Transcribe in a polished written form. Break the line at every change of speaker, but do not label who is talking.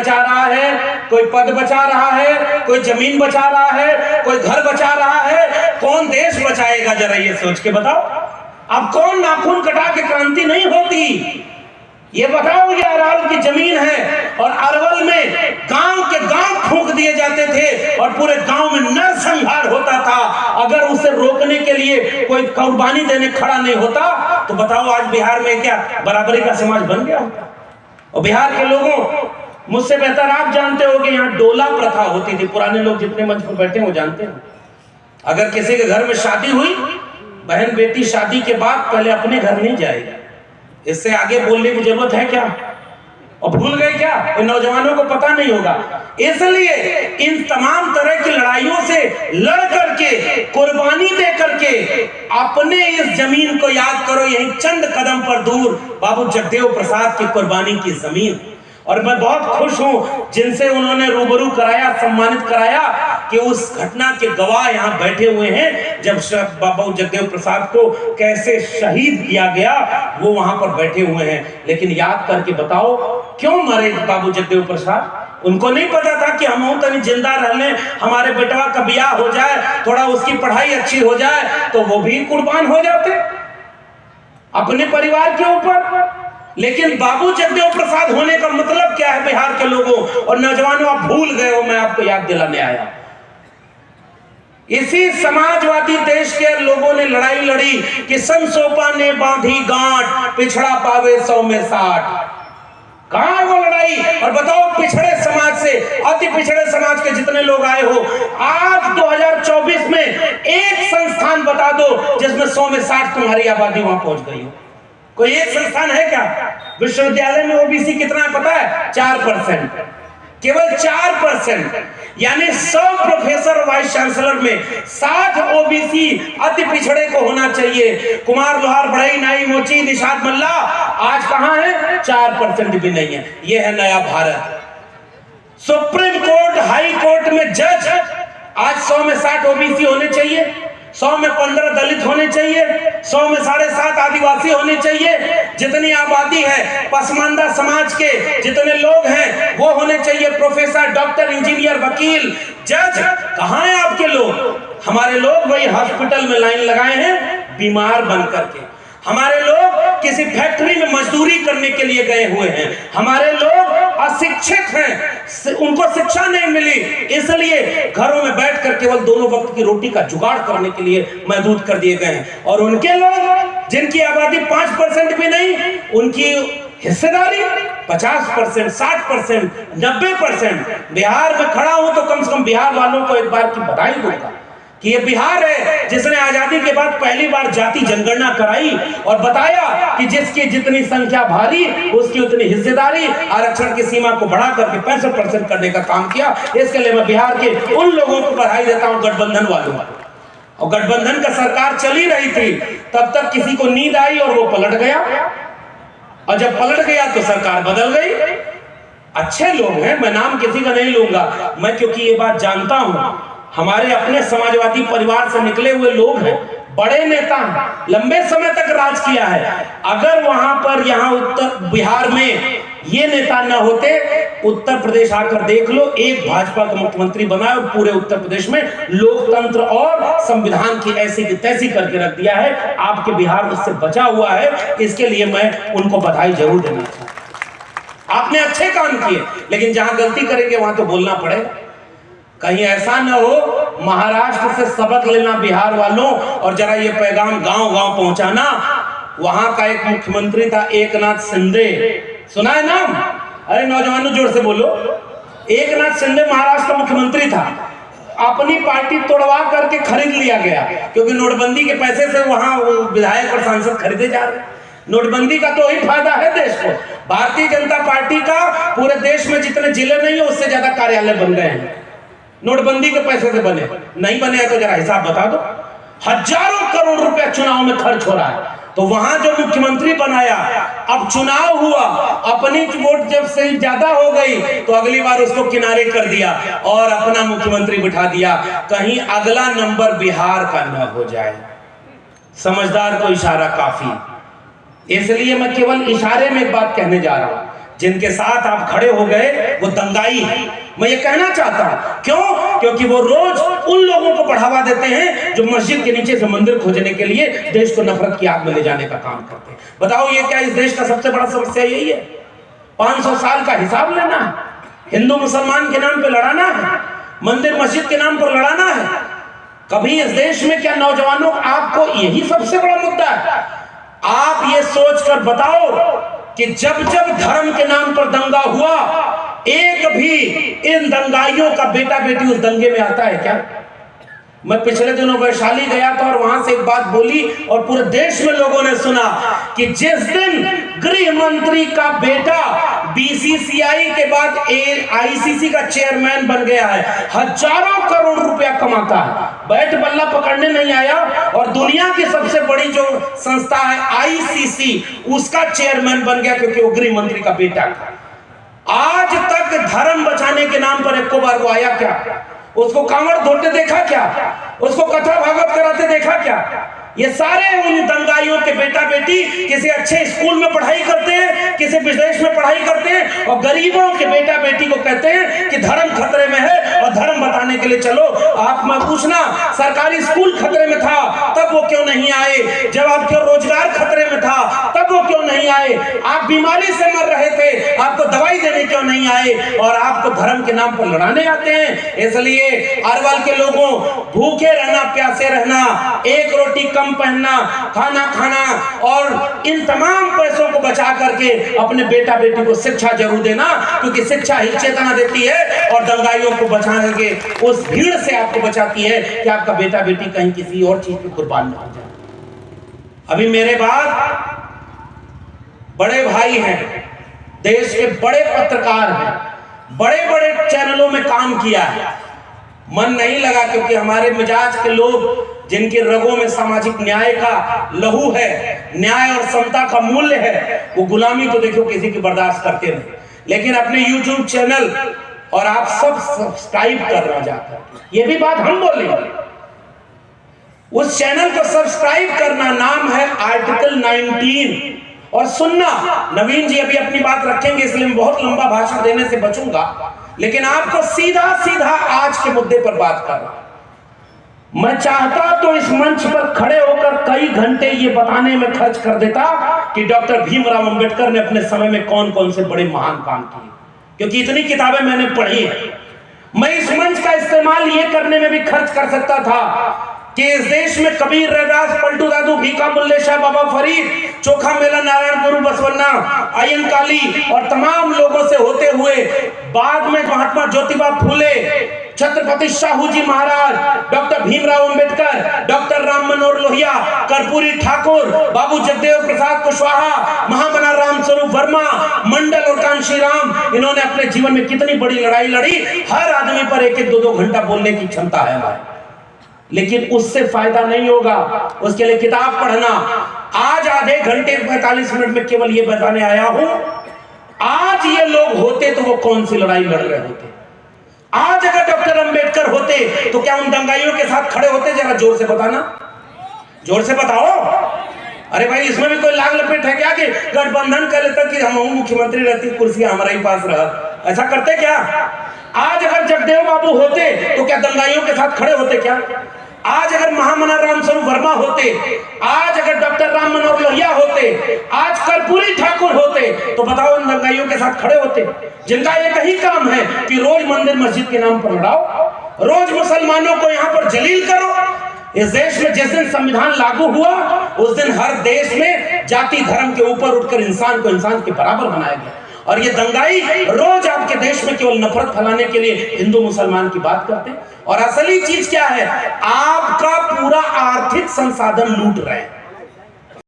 बचा रहा है, कोई पद बचा रहा है, कोई जमीन बचा रहा है, कोई घर बचा रहा है। कौन देश बचाएगा, जरा ये सोच के बताओ। अब कौन नाखून कटा के क्रांति नहीं होती, ये बताओ। ये अरावल की जमीन है और अरवल में गांव के गांव फूंक दिए जाते थे और पूरे गांव में नरसंहार होता था। अगर उसे रोकने के लिए कोई कुर्बानी देने खड़ा नहीं होता तो बताओ आज बिहार में क्या बराबरी का समाज बन गया होता। और बिहार के लोगों, मुझसे बेहतर आप जानते हो कि यहाँ डोला प्रथा होती थी। पुराने लोग जितने मंच पर बैठे हैं वो जानते हैं। अगर किसी के घर में शादी हुई, बहन बेटी शादी के बाद पहले अपने घर नहीं जाएगी। इससे आगे बोलने की जरूरत है क्या? और भूल गए क्या? इन नौजवानों को पता नहीं होगा। इसलिए इन तमाम तरह की लड़ाइयों से लड़ करके, कुर्बानी दे करके अपने इस जमीन को याद करो। यही चंद कदम पर दूर बाबू जगदेव प्रसाद की कुर्बानी की जमीन। और मैं बहुत खुश हूं जिनसे उन्होंने रूबरू कराया, सम्मानित कराया कि उस घटना के गवाह यहां बैठे हुए हैं। जब बाबू जगदेव प्रसाद को कैसे शहीद किया गया वो वहां पर बैठे हुए हैं। लेकिन याद करके बताओ क्यों मरे बाबू जगदेव प्रसाद? उनको नहीं पता था कि हम तनी जिंदा रहने, हमारे बेटवा का ब्याह हो जाए, थोड़ा उसकी पढ़ाई अच्छी हो जाए तो वो भी कुर्बान हो जाते अपने परिवार के ऊपर। लेकिन बाबू जगदेव प्रसाद होने का मतलब क्या है बिहार के लोगों और नौजवानों? आप भूल गए हो, मैं आपको याद दिलाने आया। इसी समाजवादी देश के लोगों ने लड़ाई लड़ी कि संसोपा ने बांधी गांठ, पिछड़ा पावे 100 में 60। कहां है वो लड़ाई? और बताओ पिछड़े समाज से, अति पिछड़े समाज के जितने लोग आए हो, आज 2024 में एक संस्थान बता दो जिसमें 100 में 60 तुम्हारी आबादी वहां पहुंच गई हो। कोई एक संस्थान है क्या? विश्वविद्यालय में ओबीसी कितना है पता है? 4%, केवल 4%। यानी 100 प्रोफेसर वाइस चांसलर में 60 ओबीसी अति पिछड़े को होना चाहिए। कुमार लोहार, बढ़ई, नाई, मोची, निषाद मल्ला आज कहां है? 4% भी नहीं है। यह है नया Bharat. Supreme court, high court में जज आज 100 में 60 ओबीसी होने चाहिए, 100 में 15 दलित होने चाहिए, 100 में 7.5 आदिवासी होने चाहिए। जितनी आबादी है पसमानदा समाज के जितने लोग हैं वो होने चाहिए। प्रोफेसर, डॉक्टर, इंजीनियर, वकील, जज। कहां हैं आपके लोग? हमारे लोग वही हॉस्पिटल में लाइन लगाए हैं बीमार बन करके। हमारे लोग किसी फैक्ट्री में मजदूरी करने के लिए गए हुए हैं। हमारे लोग अशिक्षित हैं, उनको शिक्षा नहीं मिली, इसलिए घरों में बैठकर केवल दोनों वक्त की रोटी का जुगाड़ करने के लिए महदूद कर दिए गए हैं। और उनके लोग जिनकी आबादी 5% भी नहीं, उनकी हिस्सेदारी 50%, 60%, 90%। बिहार में खड़ा हूं तो कम से कम बिहार वालों को एक बार की बधाई दूंगा कि ये बिहार है जिसने आजादी के बाद पहली बार जाति जनगणना कराई और बताया कि जिसकी जितनी संख्या भारी उसकी उतनी हिस्सेदारी, आरक्षण की सीमा को बढ़ा करके 65% करने का काम किया। इसके लिए मैं बिहार के उन लोगों को बधाई देता हूं, गठबंधन वालों। और गठबंधन का सरकार चली रही थी तब तक किसी को नींद आई और वो पलट गया, और जब पलट गया तो सरकार बदल गई। अच्छे लोग हैं, मैं नाम किसी का नहीं लूंगा, मैं क्योंकि ये बात जानता हूं, हमारे अपने समाजवादी परिवार से निकले हुए लोग हैं, बड़े नेता हैं, लंबे समय तक राज किया है। अगर वहां पर यहाँ उत्तर बिहार में ये नेता न होते, उत्तर प्रदेश आकर देख लो, एक भाजपा का मुख्यमंत्री बना और पूरे उत्तर प्रदेश में लोकतंत्र और संविधान की ऐसी की तैसी करके रख दिया है। आपके बिहार उससे बचा हुआ है, इसके लिए मैं उनको बधाई जरूर देना चाहूंगा। आपने अच्छे काम किए, लेकिन जहां गलती करेंगे वहां तो बोलना पड़ेगा। कहीं ऐसा न हो महाराष्ट्र से सबक लेना बिहार वालों और जरा ये पैगाम गांव-गांव पहुंचाना। वहां का एक मुख्यमंत्री था एकनाथ शिंदे, सुना है नाम? अरे नौजवानों जोर से बोलो। एकनाथ शिंदे महाराष्ट्र का मुख्यमंत्री था, अपनी पार्टी तोड़वा करके खरीद लिया गया क्योंकि नोटबंदी के पैसे से वहां विधायक और सांसद खरीदे जा रहे हैं। नोटबंदी का तो ही फायदा है देश को। भारतीय जनता पार्टी का पूरे देश में जितने जिले नहीं है उससे ज्यादा कार्यालय बन गए हैं, नोटबंदी के पैसे से बने। नहीं बने हैं तो जरा हिसाब बता दो। हजारों करोड़ रुपया चुनाव में खर्च हो रहा है, तो वहां जो मुख्यमंत्री बनाया, अब चुनाव हुआ, अपनी वोट जब से ज्यादा हो गई तो अगली बार उसको किनारे कर दिया और अपना मुख्यमंत्री बिठा दिया। कहीं अगला नंबर बिहार का न हो जाए। समझदार को इशारा काफी, इसलिए मैं केवल इशारे में एक बात कहने जा रहा हूं जिनके साथ आप खड़े हो गए वो दंगाई है। मैं ये कहना चाहता हूं, क्यों? क्योंकि वो रोज उन लोगों को बढ़ावा देते हैं जो मस्जिद के नीचे से मंदिर खोजने के लिए देश को नफरत की आग में ले जाने का काम करते हैं। बताओ, ये क्या इस देश का सबसे बड़ा समस्या यही है? 500 साल का हिसाब लेना है, हिंदू मुसलमान के नाम पे लड़ाना है, मंदिर मस्जिद के नाम पर लड़ाना है? कभी इस देश में क्या नौजवानों, आपको यही सबसे बड़ा मुद्दा है? आप ये सोचकर बताओ कि जब जब धर्म के नाम पर दंगा हुआ, एक भी इन दंगाइयों का बेटा बेटी उस दंगे में आता है क्या? मैं पिछले दिनों वैशाली गया था और वहां से एक बात बोली और पूरे देश में लोगों ने सुना कि जिस दिन गृह मंत्री का बेटा बीसीसीआई के बाद आईसीसी का चेयरमैन बन गया है, हजारों करोड़ रुपया कमाता है, बैट बल्ला पकड़ने नहीं आया और दुनिया की सबसे बड़ी जो संस्था है आईसीसी, उसका चेयरमैन बन गया क्योंकि वो गृह मंत्री का बेटा था। आज तक धर्म बचाने के नाम पर एक बार वो आया क्या? उसको कांवड़ धोते देखा क्या? उसको कथा भागवत कराते देखा क्या? ये सारे उन दंगाइयों के बेटा बेटी किसी अच्छे स्कूल में पढ़ाई करते हैं, किसी विदेश में पढ़ाई करते हैं और गरीबों के बेटा बेटी को कहते हैं कि धर्म खतरे में है और धर्म बताने के लिए चलो। आप मैं पूछना, सरकारी स्कूल खतरे में था तब वो क्यों नहीं आए? जब आपके रोजगार खतरे में था तब वो क्यों नहीं आए? आप बीमारी से मर रहे थे, आपको दवाई देने क्यों नहीं आए? और आपको धर्म के नाम पर लड़ाने आते हैं। इसलिए अरवल के लोगों, भूखे रहना, प्यासे रहना, एक रोटी कम पहनना, खाना खाना और इन तमाम पैसों को बचा करके अपने बेटा बेटी को शिक्षा जरूर देना, क्योंकि शिक्षा ही चेतना देती है और दंगाइयों को बचा करके उस भीड़ से आपको बचाती है कि आपका बेटा बेटी कहीं किसी और चीज पे कुर्बान न हो जाए। अभी मेरे बाद बड़े भाई हैं, देश के बड़े पत्रकार हैं, बड़े बड़े चैनलों में काम किया है, मन नहीं लगा क्योंकि हमारे मिजाज के लोग जिनके रगों में सामाजिक न्याय का लहू है, न्याय और समता का मूल्य है, वो गुलामी तो देखो किसी की बर्दाश्त करते नहीं। लेकिन अपने YouTube चैनल और आप सब सब्सक्राइब करना जाकर, ये भी बात हम बोलेंगे, उस चैनल को सब्सक्राइब करना, नाम है आर्टिकल 19, और सुनना। नवीन जी अभी अपनी बात रखेंगे इसलिए मैं बहुत लंबा भाषण देने से बचूंगा, लेकिन आपको सीधा सीधा आज के मुद्दे पर बात कर रहा हूं। मैं चाहता तो इस मंच पर खड़े होकर कई घंटे ये बताने में खर्च कर देता कि डॉक्टर भीमराव अंबेडकर ने अपने समय में कौन कौन से बड़े महान काम किए, क्योंकि इतनी किताबें मैंने पढ़ी हैं। मैं इस मंच का इस्तेमाल ये करने में भी खर्च कर सकता था कि इस देश में कबीर, रैदास, पलटू दादू, भीखा बुल्ले शाह, बाबा फरीद, चोखा मेला, नारायण गुरु, बसवन्ना, आयन काली और तमाम लोगों से होते हुए बाद में महात्मा ज्योतिबा फूले, छत्रपति शाहू जी महाराज, डॉक्टर भीमराव अंबेडकर, डॉक्टर राम मनोहर लोहिया, कर्पूरी ठाकुर, बाबू जगदेव प्रसाद कुशवाहा, महामना राम स्वरूप वर्मा, मंडल और कांशीराम, इन्होंने अपने जीवन में कितनी बड़ी लड़ाई लड़ी। हर आदमी पर एक एक 2-2 घंटा बोलने की क्षमता है हमारी, लेकिन उससे फायदा नहीं होगा। उसके लिए किताब पढ़ना। आज आधे घंटे 45 मिनट में केवल ये बताने आया हूं, आज ये लोग होते तो वो कौन सी लड़ाई लड़ रहे होते। आज अगर डॉक्टर अंबेडकर होते तो क्या उन दंगाइयों के साथ खड़े होते? जरा जोर से बताना, जोर से बताओ। अरे भाई, इसमें भी कोई लाग लपेट है क्या कि गठबंधन कर लेता कि हम मुख्यमंत्री रहती, कुर्सी हमारे ही पास रहा? ऐसा करते क्या? आज अगर जगदेव बाबू होते तो क्या दंगाइयों के साथ खड़े होते क्या? आज अगर महामना राम स्वरूप वर्मा होते, आज अगर डॉक्टर राम मनोहर लोहिया होते, आज कर्पूरी ठाकुर होते, तो बताओ इन दंगाइयों के साथ खड़े होते? जिनका एक ही काम है कि रोज मंदिर मस्जिद के नाम पर लड़ाओ, रोज मुसलमानों को यहाँ पर जलील करो। इस देश में जिस दिन संविधान लागू हुआ उस दिन हर देश में जाति धर्म के ऊपर उठकर इंसान को इंसान के बराबर बनाया गया, और ये दंगाई रोज आपके देश में केवल नफरत फैलाने के लिए हिंदू मुसलमान की बात करते हैं। और असली चीज क्या है? आपका पूरा आर्थिक संसाधन लूट रहे हैं।